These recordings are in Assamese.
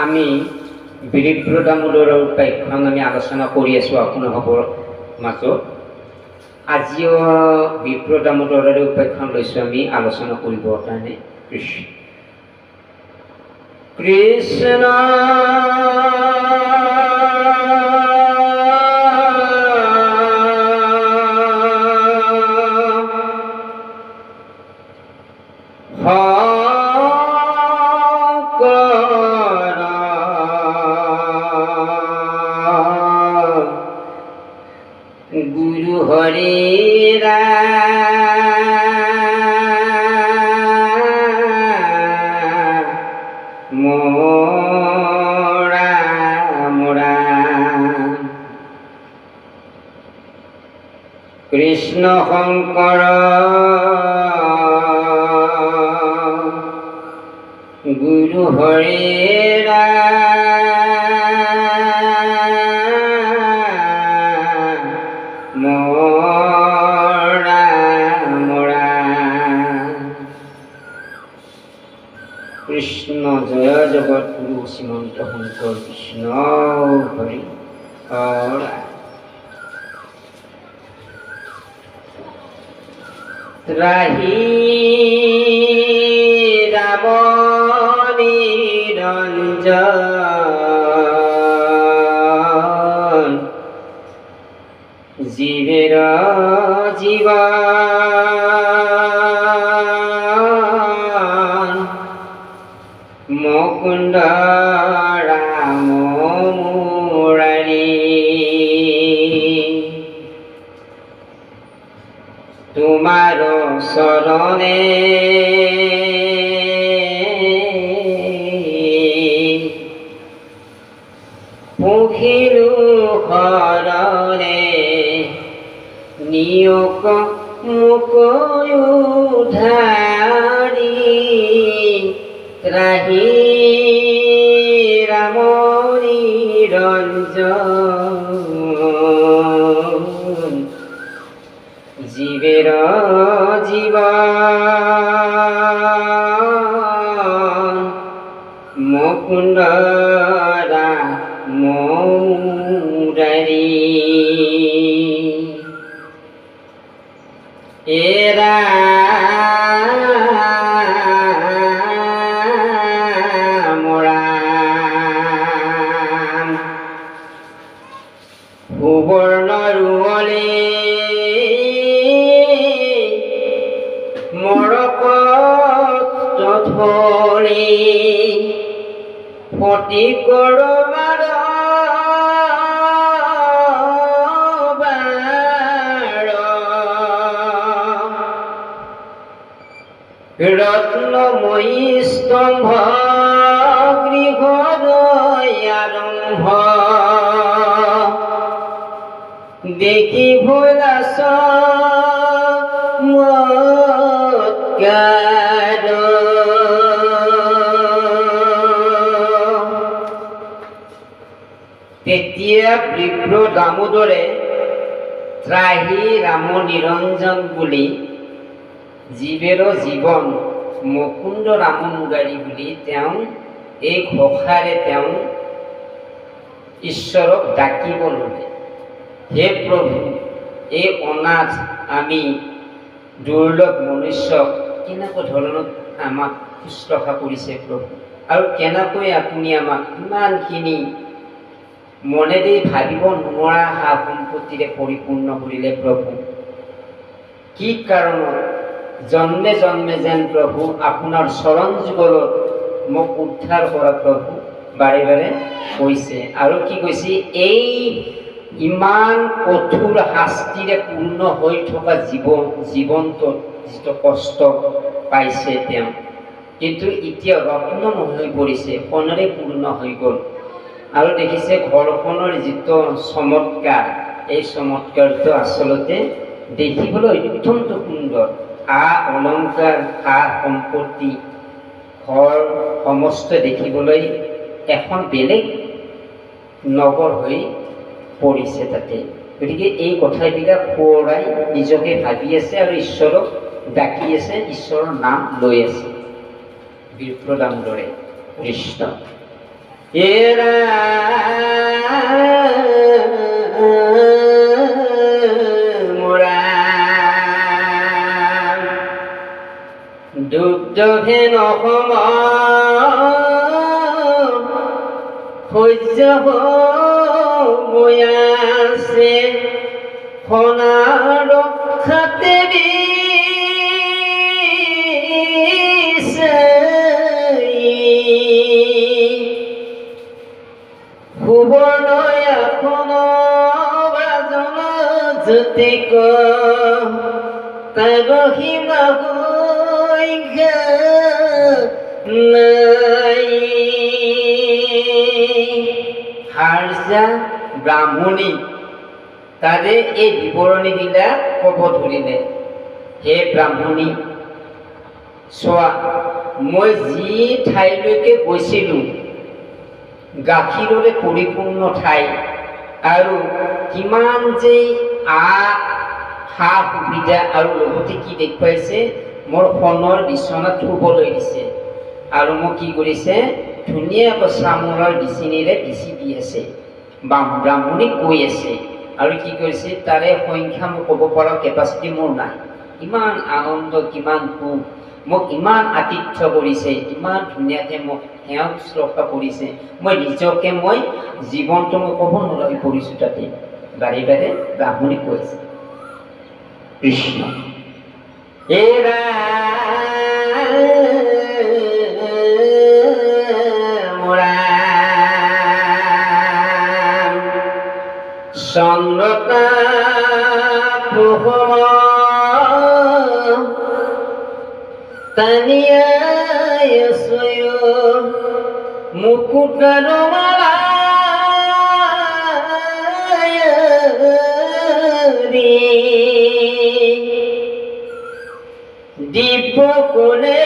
আমি বিৰিব্ৰ দামোদৰৰ উপাখ্যান আমি আলোচনা কৰি আছোঁ আপোনালোকৰ মাজত। আজিও বিপ্ৰ দামোদৰৰে উপাখ্যান লৈছোঁ আমি আলোচনা কৰিবৰ কাৰণে। কৃষ্ণ গুৰু হৰে কৃষ্ণ শংকৰ গুৰু হৰে কৃষ্ণ জয় জগৎ গুৰু শ্ৰীমন্ত শংকৰ কৃষ্ণ হৰি ত্ৰাহি ৰাম নিৰঞ্জন জীবেৰ জীবন মুকুন্দ ৰাম মুৰাৰি তোমাৰ শৰণে পুখিলু হৰণে নিয়োগ মুখ উধাৰি ত্ৰাহি ৰাম নিৰঞ্জন জীবেৰ জীবন মুকুন্দ ৰাম মুৰাৰী এৰা সুবৰ্ণ ৰুৱলে মৰকত ধৰি ফটি কৰবাৰ ৰত্নময়ী স্তম্ভ গৃহৰ আৰম্ভ দেখি ভোলা চমৎকাৰ তেতিয়া বিপ্ৰ দামোদৰে ত্ৰাহি ৰাম নিৰঞ্জন বুলি জীবেৰ জীৱন মুকুন্দ ৰাম মুৰাৰী বুলি তেওঁ এই ঘোষাৰে তেওঁ ঈশ্বৰক ডাকিব ল'লে। হে প্ৰভু, এই অনাথ আমি দুৰ্লভ মনুষ্যক কেনেকুৱা ধৰণত আমাক শুশ্ৰূষা কৰিছে প্ৰভু, আৰু কেনেকৈ আপুনি আমাক ইমানখিনি মনেদি ভাবিব নোৱাৰা সা সম্পত্তিৰে পৰিপূৰ্ণ কৰিলে প্ৰভু। কি কাৰণত জন্মে জন্মে যেন প্ৰভু আপোনাৰ চৰণ যুগলত মোক উদ্ধাৰ কৰা প্ৰভু বাৰে বাৰে কৈছে। আৰু কি কৈছে, এই ইমান কঠোৰ শাস্তিৰে পূৰ্ণ হৈ থকা জীৱনটোত যিটো কষ্ট পাইছে তেওঁ, কিন্তু এতিয়া ৰত্নময় হৈ পৰিছে, সোণেৰে পূৰ্ণ হৈ গ'ল। আৰু দেখিছে ঘৰখনৰ যিটো চমৎকাৰ, এই চমৎকাৰটো আচলতে দেখিবলৈ অত্যন্ত সুন্দৰ। অলংকাৰ, সা সম্পত্তি, ঘৰ সমস্ত দেখিবলৈ এখন বেলেগ নগৰ হৈ পৰিছে তাতে। গতিকে এই কথাবিলাক সোঁৱৰাই নিজকে ভাবি আছে আৰু ঈশ্বৰক ডাকি আছে, ঈশ্বৰৰ নাম লৈ আছে। বিপ্ৰ দামোদৰে কৃষ্ণ। এৰা মোৰা দুগ্ধহীন অসম সহ্য হৈ আছে সনা ৰক্ষাতে সুবৰ্ণ বাজন জ্যোতিক তাৰ সীমা নাই হাৰ্যা ব্ৰাহ্মণী তাৰে এই বিৱৰণীবিলাক ক'ব ধৰিলে। হে ব্ৰাহ্মণী, চোৱা, মই যি ঠাইলৈকে গৈছিলোঁ গাখীৰৰে পৰিপূৰ্ণ ঠাই আৰু কিমান যে সা সুবিধা আৰু লগতে কি দেখুৱাইছে, মোৰ সোণৰ বিচনাত শুবলৈ দিছে আৰু মোক কি কৰিছে, ধুনীয়াকৈ চামোৰাৰ বিচনীৰে বিচি দি আছে। ব্ৰাহ্মণী কৈ আছে আৰু কি কৰিছে, তাৰে সংখ্যা মোক ক'ব পৰা কেপাচিটি মোৰ নাই। ইমান আনন্দ, কিমান সুখ, মোক ইমান আতিথ্য কৰিছে, ইমান ধুনীয়াকৈ মোক সেৱা শুশ্ৰূষা কৰিছে, মই নিজকে মই জীৱনটো মই ক'ব নোৱাৰা হৈ পৰিছোঁ। তাতে বাৰে বাৰে ব্ৰাহ্মণী কৈছে কৃষ্ণ এৰা মোৰা চন্দ্ৰতা পোহৰ তানিয়াই আছয় মুকুটৰ মালা দিব্য কোণে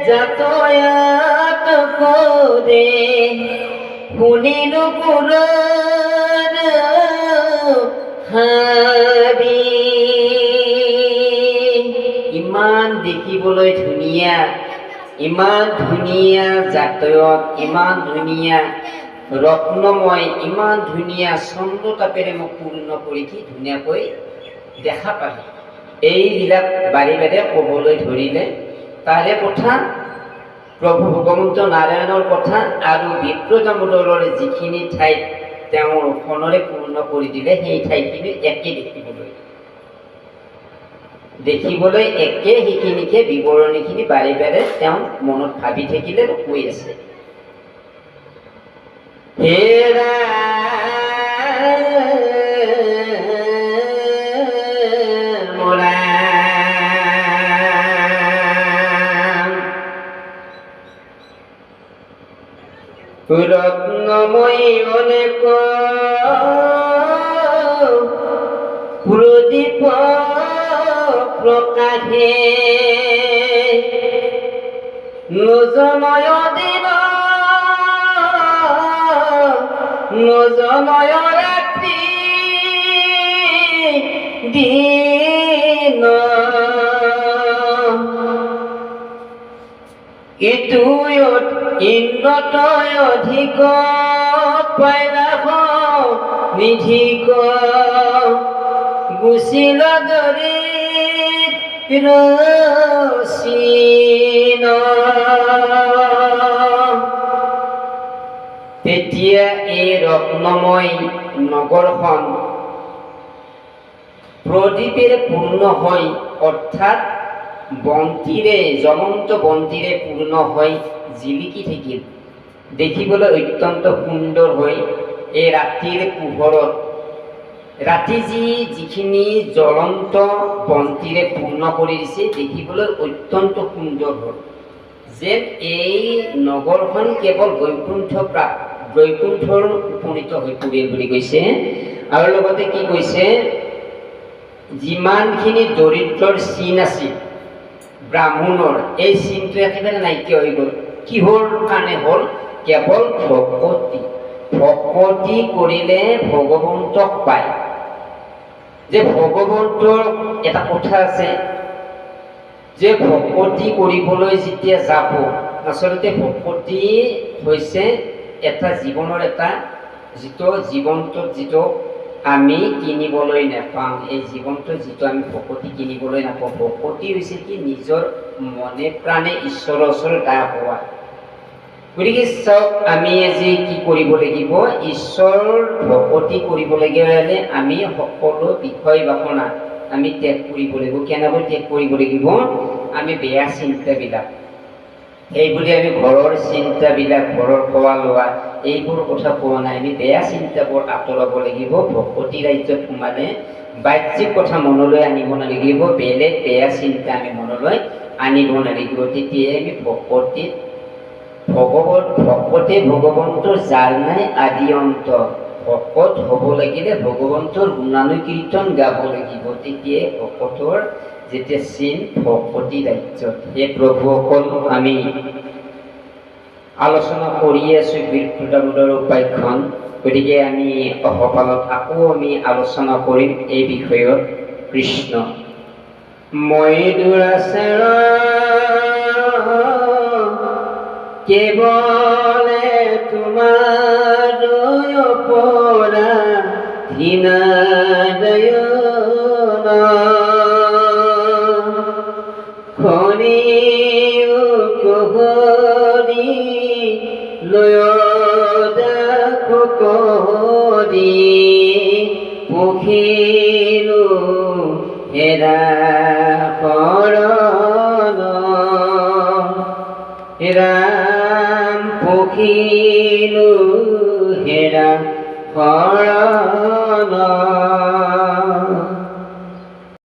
যাতায়াত কৰে শুনিলো পুৰাণ হাবি। ইমান দেখিবলৈ ধুনীয়া, ইমান ধুনীয়া যাতায়াত, ইমান ধুনীয়া ৰত্নময়, ইমান ধুনীয়া চন্দ্ৰতাপেৰে মোক পূৰ্ণ কৰি কি ধুনীয়াকৈ দেখা পালে। এইবিলাক বাৰে বাৰে ক'বলৈ ধৰিলে। তাৰে কথা প্ৰভু ভগৱন্ত নাৰায়ণৰ কথা আৰু বিপ্ৰদামোদৰৰ যিখিনি ঠাইত তেওঁৰ সোণৰে পূৰ্ণ কৰি দিলে, সেই ঠাইখিনি একে দেখিবলৈ একে, সেইখিনিকে বিৱৰণীখিনি বাৰে বাৰে তেওঁ মনত ভাবি থাকিলে, কৈ আছে। হেৰা মোৰা ৰত্নময়ী অনেক প্ৰদীপ প্ৰকাশে নজনয় দিন নজনয় ৰাত্ৰি দিন ইতুয়ত ইন্দ্ৰতয় অধিক পাইলাভ নিধিক গুচিল দৰে ৰচিন। তেতিয়া এই ৰত্নময় নগৰখন প্ৰদীপেৰে পূৰ্ণ হৈ, অৰ্থাৎ বন্তিৰে, জ্বলন্ত বন্তিৰে পূৰ্ণ হৈ জিলিকি থাকিল। দেখিবলৈ অত্যন্ত সুন্দৰ হৈ এই ৰাতিৰ পোহৰত, ৰাতি যিখিনি জ্বলন্ত বন্তিৰে পূৰ্ণ কৰি দিছে, দেখিবলৈ অত্যন্ত সুন্দৰ হ'ল। যেন এই নগৰখন কেৱল বৈকুণ্ঠৰ উপনীত হৈ পৰিল বুলি কৈছে। আৰু লগতে কি কৈছে, যিমানখিনি দৰিদ্ৰৰ চিন আছিল ব্ৰাহ্মণৰ, এই চিনটো একেবাৰে নাইকিয়া হৈ গ'ল। কিহৰ কাৰণে হ'ল? কেৱল ভকতি কৰিলে ভগৱন্তক পায়। যে ভগৱন্তৰ এটা কথা আছে যে ভকতি কৰিবলৈ যেতিয়া যাব, আচলতে ভকতি হৈছে এটা জীৱনৰ এটা যিটো জীৱনটোত যিটো আমি কিনিবলৈ নাপাওঁ, এই জীৱনটোত যিটো আমি ভকতি কিনিবলৈ নাপাওঁ, ভকতি হৈছে কি নিজৰ মনে প্ৰাণে ঈশ্বৰৰ ওচৰত দা পোৱা। গতিকে চাওক, আমি আজি কি কৰিব লাগিব, ঈশ্বৰৰ ভকতি কৰিবলৈ হ'লে আমি সকলো বিষয় বাসনা আমি ত্যাগ কৰিব লাগিব। কেনেকৈ ত্যাগ কৰিব লাগিব? আমি বেয়া চিন্তাবিলাক, এইবুলি আমি ঘৰৰ চিন্তাবিলাক, ঘৰৰ খোৱা লোৱা এইবোৰ কথা কোৱা নাই। আমি বেয়া চিন্তাবোৰ আঁতৰাব লাগিব। ভকতি ৰাজ্যত সোমালে বাহ্যিক কথা মনলৈ আনিব নালাগিব, বেলেগ বেয়া চিন্তা আমি মনলৈ আনিব নালাগিব। তেতিয়াই আমি ভকতে ভগৱন্তৰ যাৰ নাই আদি অন্ত। ভকত হ'ব লাগিলে ভগৱন্তৰ গুণানুকীৰ্তন গাব লাগিব, তেতিয়াই ভকতৰ যেতিয়া চিন ভকতি ৰাজ্যত। হে প্ৰভুসকল, আমি আলোচনা কৰি আছো বীৰপ্ৰতাপৰ উপাখ্যান। গতিকে আমি অহপালত আকৌ আমি আলোচনা কৰিম এই বিষয়ত। কৃষ্ণ। মই দুৰাচাৰ কেৱলে তোমাৰ অপৰাধীনাদয় খনিও কহৰি লয় দাখ কৰি পুখিলো হেৰা শৰণ ৰাম পুখিলো হেৰা শৰণ